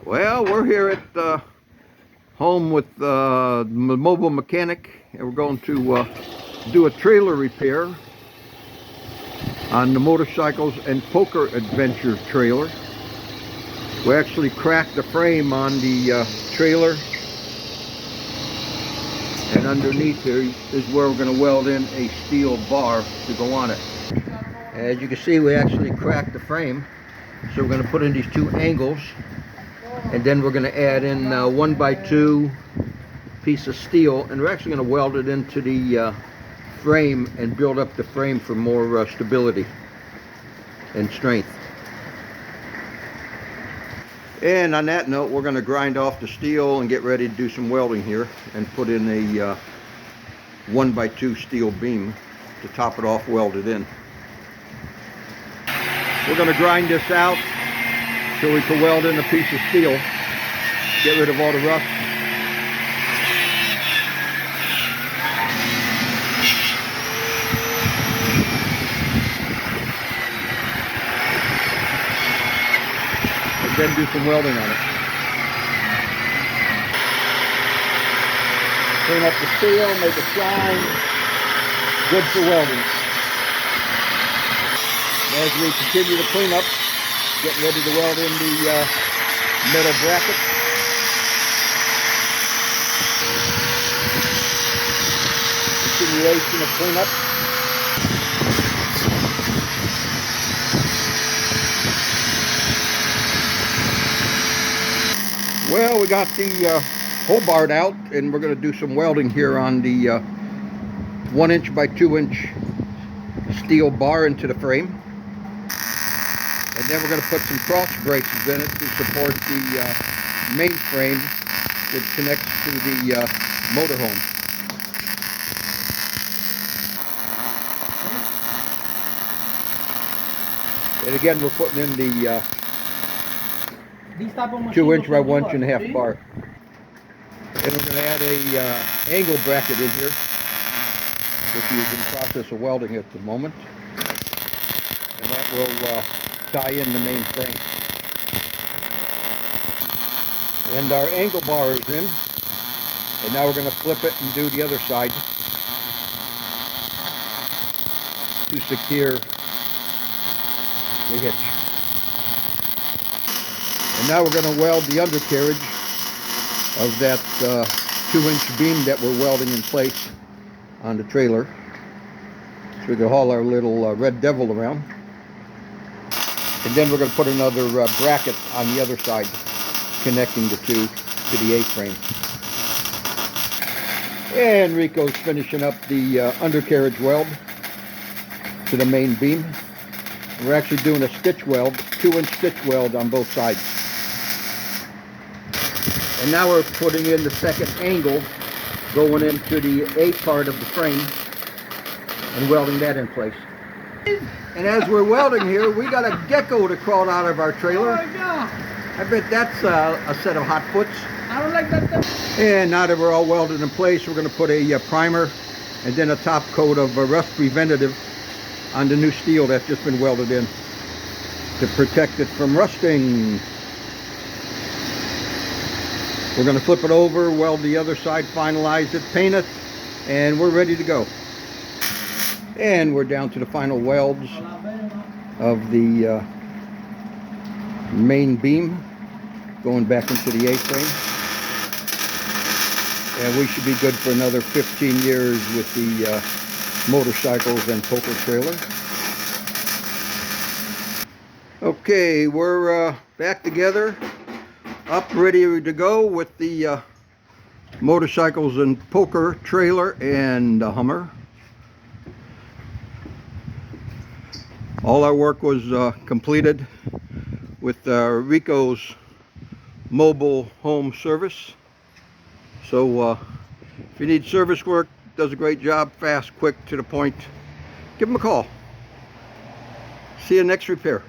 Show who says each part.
Speaker 1: Well, we're here at home with mobile mechanic, and we're going to do a trailer repair on the Motorcycles and Poker Adventure trailer. We actually cracked the frame on the trailer, and underneath there is where we're going to weld in a steel bar to go on it. As you can see, we actually cracked the frame, so we're going to put in these two angles, and then we're going to add in 1x2 piece of steel, and we're actually going to weld it into the frame and build up the frame for more stability and strength. And on that note, we're going to grind off the steel and get ready to do some welding here and put in a 1x2 steel beam to top it off, weld it in. We're going to grind this out so we can weld in a piece of steel, get rid of all the rust. And then do some welding on it. Clean up the steel, make it shine, good for welding. As we continue to clean up, getting ready to weld in the metal bracket. Continuation of cleanup. Well, we got the hole barred out, and we're going to do some welding here on the 1" by 2" steel bar into the frame. And then we're going to put some cross braces in it to support the main frame that connects to the motorhome. And again, we're putting in the 2" by 1.5" bar. And we're going to add a angle bracket in here, which is in the process of welding at the moment. And that will tie in the main frame. And our angle bar is in, and now we're going to flip it and do the other side to secure the hitch. And now we're going to weld the undercarriage of that 2" beam that we're welding in place on the trailer, so we can haul our little Red Devil around. And then we're going to put another bracket on the other side, connecting the two to the A-frame. And Rico's finishing up the undercarriage weld to the main beam. We're actually doing a stitch weld, 2" stitch weld on both sides. And now we're putting in the second angle going into the A part of the frame and welding that in place. And as we're welding here, we got a gecko that crawled out of our trailer. Oh my God. I bet that's a set of hot foots. I don't like that stuff. And now that we're all welded in place, we're going to put a primer and then a top coat of rust preventative on the new steel that's just been welded in to protect it from rusting. We're going to flip it over, weld the other side, finalize it, paint it, and we're ready to go. And we're down to the final welds of the main beam going back into the A-frame. And we should be good for another 15 years with the Motorcycles and Poker trailer. Okay, we're back together, up ready to go with the Motorcycles and Poker trailer and the Hummer. All our work was completed with Rico's mobile home service. So if you need service work, does a great job, fast, quick, to the point, give them a call. See you next repair.